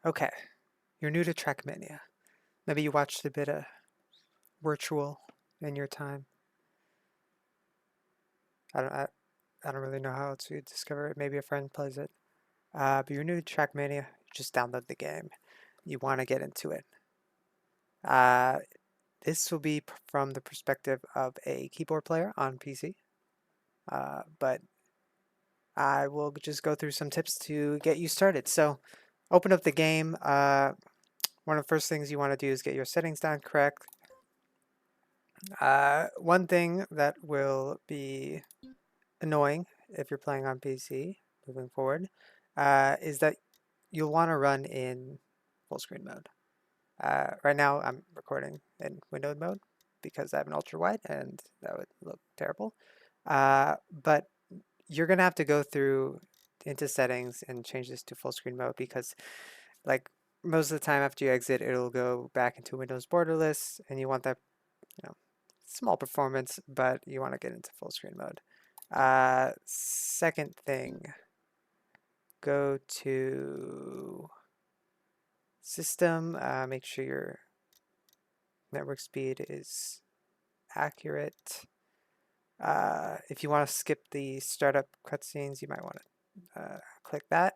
Okay, you're new to Trackmania. Maybe you watched a bit of virtual in your time. I don't, I, I don't really know how to discover it. Maybe a friend plays it. But you're new to Trackmania. Just download the game. You want to get into it. Uh, this will be from the perspective of a keyboard player on PC. But I will just go through some tips to get you started. So, open up the game. One of the first things you want to do is get your settings down correct. One thing that will be annoying if you're playing on PC moving forward is that you'll want to run in full screen mode. Right now, I'm recording in windowed mode because I have an ultra wide and that would look terrible. But you're going to have to go through into settings and change this to full screen mode because, like, most of the time after you exit, it'll go back into Windows borderless, and you want that, small performance, but you want to get into full screen mode. Second thing, go to system, make sure your network speed is accurate. If you want to skip the startup cutscenes, you might want to click that.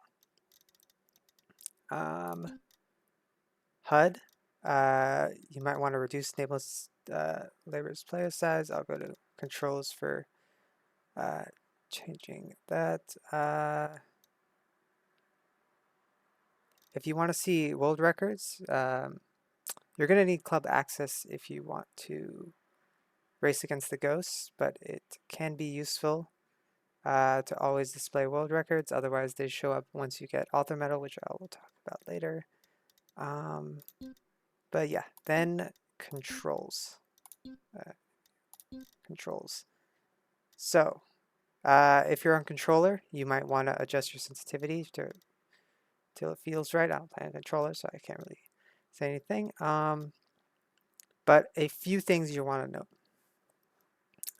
HUD, you might want to reduce enable labor's player size. I'll go to controls for changing that. If you want to see world records, you're going to need club access if you want to race against the ghosts, but it can be useful to always display world records. Otherwise, they show up once you get author medal, which I will talk about later. But yeah, then controls. Controls. So, if you're on controller, you might want to adjust your sensitivity till it feels right. I'm playing a controller, so I can't really say anything. But a few things you want to know.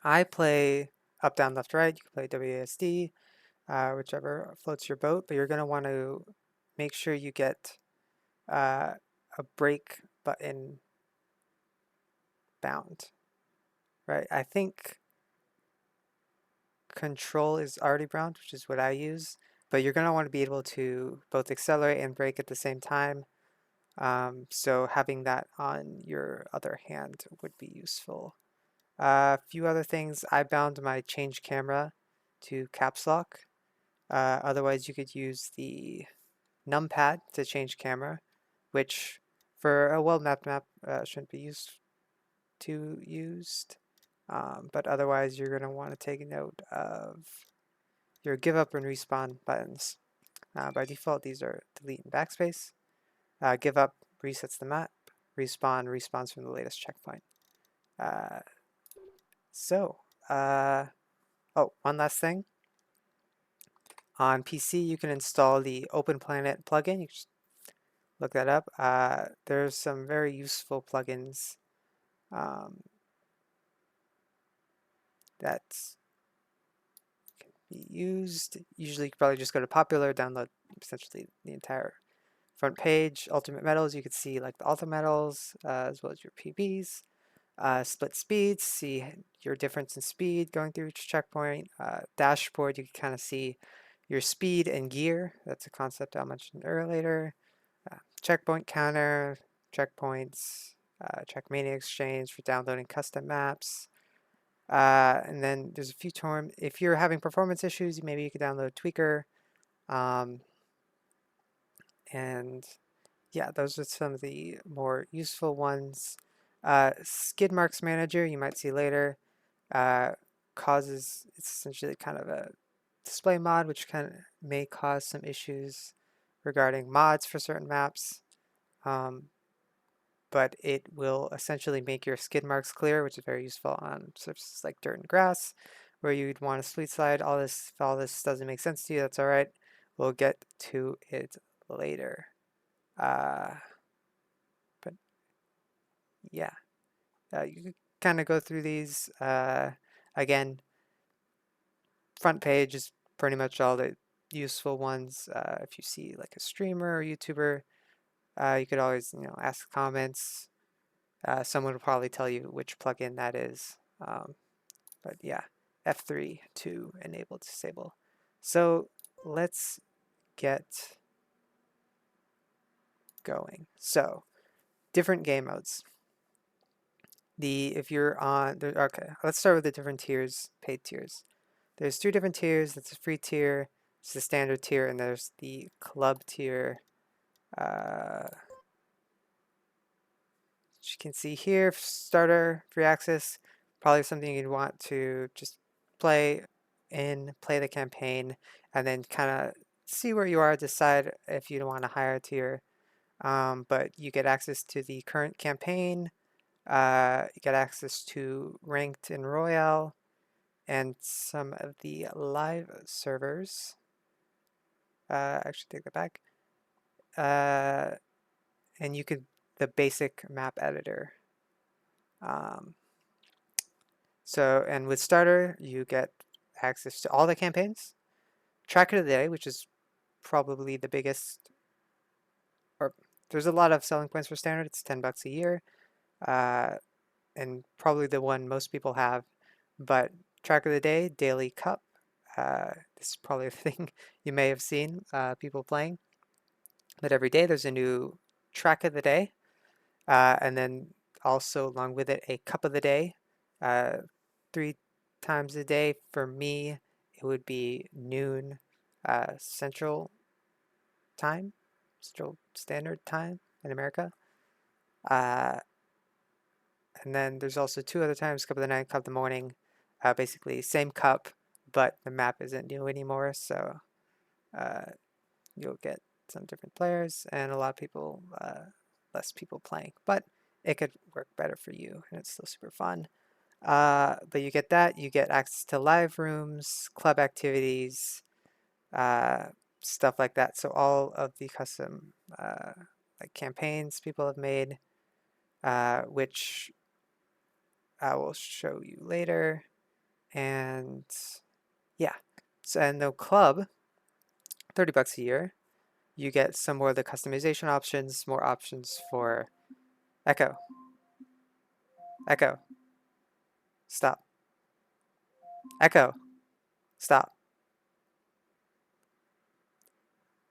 I play up, down, left, right. You can play WASD, whichever floats your boat, but you're going to want to make sure you get a break button bound, right? I think control is already bound, which is what I use, but you're going to want to be able to both accelerate and brake at the same time. So having that on your other hand would be useful. A few other things, I bound my change camera to caps lock. Otherwise, you could use the numpad to change camera, which for a well-mapped map shouldn't be used. But otherwise, you're going to want to take note of your give up and respawn buttons. By default, these are delete and backspace. Give up resets the map. Respawn respawns from the latest checkpoint. Oh, one last thing. On PC, you can install the Open Planet plugin. You can just look that up. There's some very useful plugins that can be used. Usually, you could probably just go to popular, download essentially the entire front page. Ultimate medals, you could see like the ultimate medals as well as your PBs. Split speeds, see your difference in speed going through each checkpoint. Dashboard, you can kind of see your speed and gear. That's a concept I'll mention later. Checkpoint counter, checkpoints, Trackmania exchange for downloading custom maps. And then there's a few terms. If you're having performance issues, maybe you could download Tweaker. And yeah, those are some of the more useful ones. Skid marks manager, you might see later, it's essentially kind of a display mod, which may cause some issues regarding mods for certain maps. But it will essentially make your skid marks clear, which is very useful on surfaces like dirt and grass, where you'd want to sweet slide. If all this doesn't make sense to you, that's all right. We'll get to it later. But yeah, you can kind of go through these. Again, front page is pretty much all the useful ones. If you see like a streamer or YouTuber You could always, ask comments. Someone will probably tell you which plugin that is. But yeah, F3 to enable disable. So let's get going. So different game modes. If you're on okay, let's start with the different tiers, paid tiers. There's two different tiers. That's a free tier, it's the standard tier, and there's the club tier. As you can see here, starter, free access, probably something you'd want to just play play the campaign, and then kind of see where you are, decide if you want a higher tier. But you get access to the current campaign, you get access to ranked and royale, and some of the live servers. Actually, take that back. And you could the basic map editor. Um, and with starter, you get access to all the campaigns. Track of the day, which is probably the biggest, or there's a lot of selling points for standard. It's $10 a year, uh, and probably the one most people have. But track of the day, daily cup. This is probably a thing you may have seen people playing. But every day there's a new track of the day, and then also along with it a cup of the day. 3 times a day for me, it would be noon Central Time, Central Standard Time in America. Uh, and then there's also 2 other times, cup of the night, cup of the morning. Basically, same cup, but the map isn't new anymore, so uh, you'll get some different players and a lot of people, less people playing. But it could work better for you, and it's still super fun. But you get that. You get access to live rooms, club activities, uh, stuff like that. So all of the custom like campaigns people have made, which I will show you later. And yeah, so and the club, $30 a year. You get some more of the customization options, more options for Echo. Echo, stop. Echo, stop.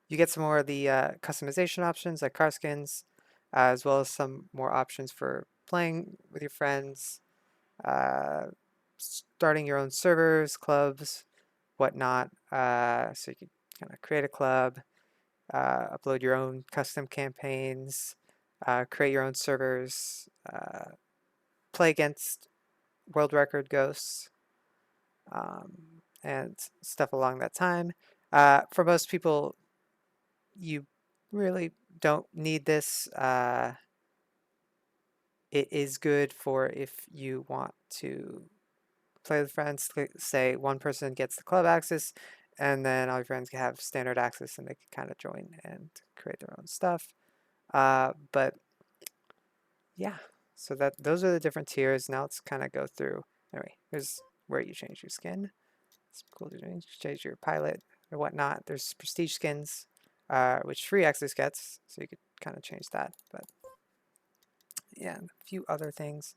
You get some more of the customization options like car skins, as well as some more options for playing with your friends, uh, starting your own servers, clubs, whatnot. So you can kind of create a club, upload your own custom campaigns, create your own servers, play against world record ghosts, and stuff along that time. For most people, you really don't need this. It is good for if you want to play with friends. Say one person gets the club access, and then all your friends can have standard access, and they can kind of join and create their own stuff. But yeah, so those are the different tiers. Now let's kind of go through. Anyway, here's where you change your skin. It's cool to change your pilot or whatnot. There's prestige skins, which free access gets, so you could kind of change that. But yeah, and a few other things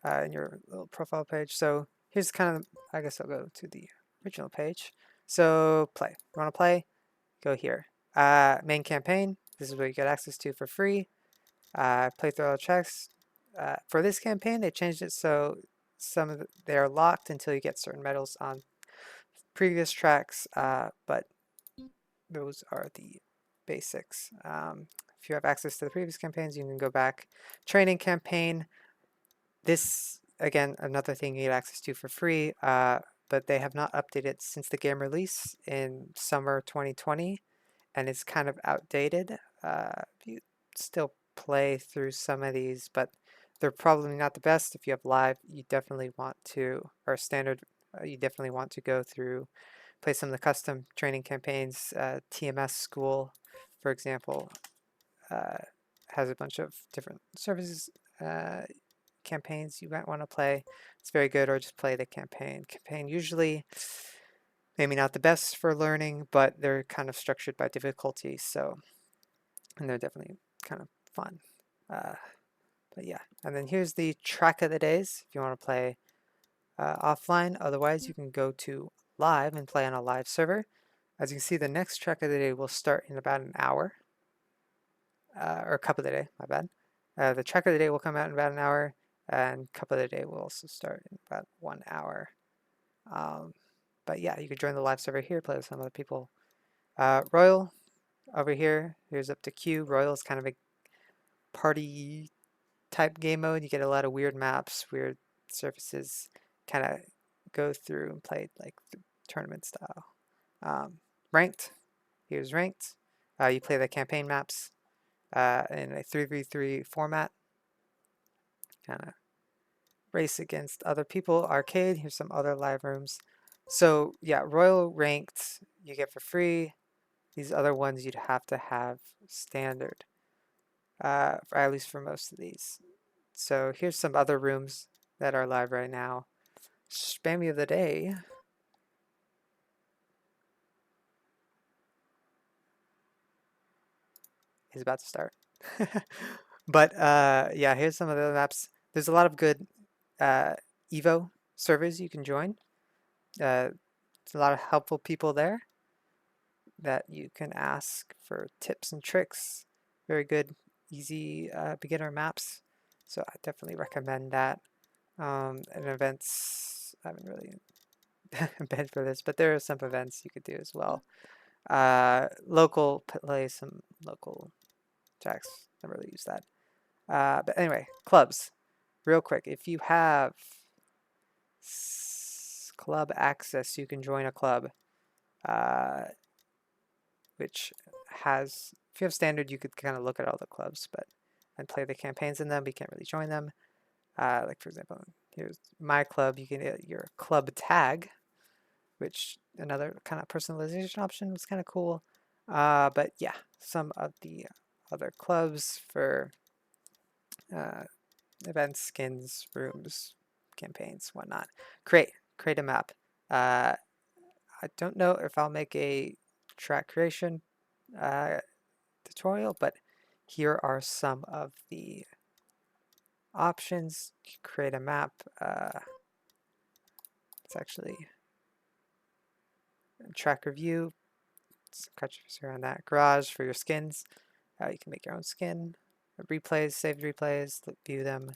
in your little profile page. So here's kind of, I guess I'll go to the original page. So play. You want to play? Go here. Main campaign. This is what you get access to for free. Play through all the tracks. For this campaign, they changed it so they are locked until you get certain medals on previous tracks, but those are the basics. If you have access to the previous campaigns, you can go back. Training campaign. This, again, another thing you get access to for free, but they have not updated since the game release in summer 2020, and it's kind of outdated. You still play through some of these, but they're probably not the best. If you have live, you definitely want to, or standard, you definitely want to go through, play some of the custom training campaigns. TMS School, for example, uh, has a bunch of different services campaigns you might want to play. It's very good, or just play the campaign. Campaign usually maybe not the best for learning, but they're kind of structured by difficulty. So, and they're definitely kind of fun. But yeah, and then here's the track of the days if you want to play offline. Otherwise, you can go to live and play on a live server. As you can see, the next track of the day will start in about an hour, or cup of the day, my bad. The track of the day will come out in about an hour, and cup of the day will also start in about 1 hour. But yeah, you could join the live server here, play with some other people. Royal over here, here's up to Q. Royal is kind of a party type game mode. You get a lot of weird maps, weird surfaces, kind of go through and play like tournament style. Ranked, here's ranked. You play the campaign maps in a 3v3 format, kind of race against other people. Arcade, here's some other live rooms. So yeah, Royal Ranked you get for free. These other ones you'd have to have standard, at least for most of these. So here's some other rooms that are live right now. Spammy of the day is about to start. But yeah, here's some of the other maps. There's a lot of good Evo servers you can join. There's a lot of helpful people there that you can ask for tips and tricks. Very good, easy beginner maps. So I definitely recommend that. And events, I haven't really been for this, but there are some events you could do as well. Local, play some local tracks. Never really use that. But anyway, clubs. Real quick, if you have club access, you can join a club, which has, if you have standard, you could kind of look at all the clubs, but and play the campaigns in them, but you can't really join them. Like for example, here's my club. You can get your club tag, which another kind of personalization option was kind of cool. But yeah, some of the other clubs for events, skins, rooms, campaigns, whatnot. Create a map. I don't know if I'll make a track creation tutorial, but here are some of the options. Create a map. It's actually track review. Cut around that. Garage for your skins. You can make your own skin. Replays, saved replays, view them.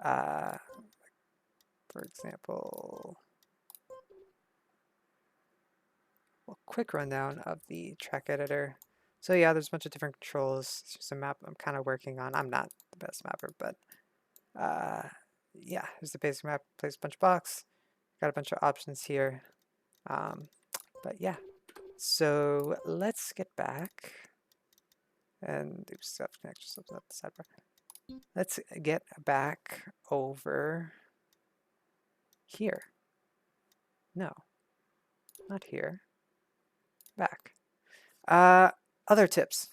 For example, a quick rundown of the track editor. So yeah, there's a bunch of different controls. It's just a map I'm kind of working on. I'm not the best mapper, but yeah, here's the basic map. Place a bunch of blocks. Got a bunch of options here. But yeah, so let's get back and do stuff next. Just open up the sidebar. Let's get back over here. No, not here. Back. Other tips.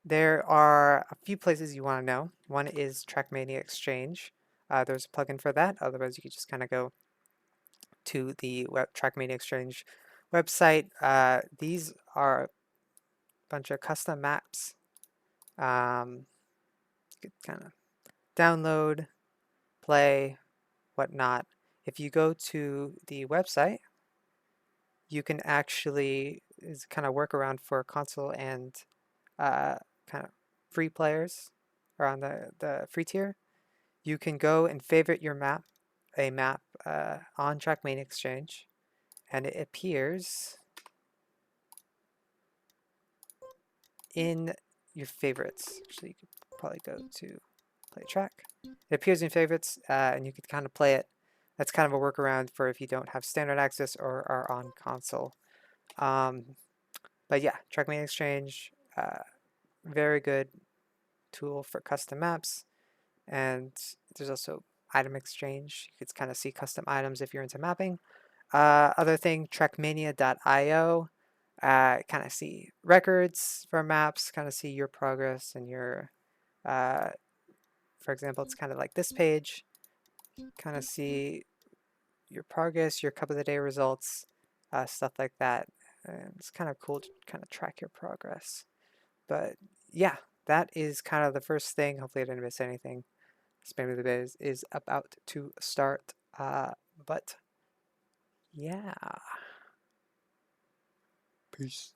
There are a few places you want to know. One is Trackmania Exchange. There's a plugin for that. Otherwise, you could just kind of go to the Trackmania Exchange website. These are a bunch of custom maps. You could kind of download, play, whatnot. If you go to the website, you can actually, is kind of workaround for console and kind of free players or on the free tier. You can go and favorite your map, a map on Trackmania Exchange, and it appears in your favorites. Actually, you could probably go to play track. It appears in favorites, and you could kind of play it. That's kind of a workaround for if you don't have standard access or are on console. But yeah, Trackmania Exchange, very good tool for custom maps. And there's also item exchange. You could kind of see custom items if you're into mapping. Other thing, trackmania.io. Kind of see records for maps, kind of see your progress and your, for example, it's kind of like this page. Kind of see your progress, your cup of the day results, stuff like that. And it's kind of cool to kind of track your progress. But yeah, that is kind of the first thing. Hopefully I didn't miss anything. Spam of the Biz is about to start. But yeah. Peace.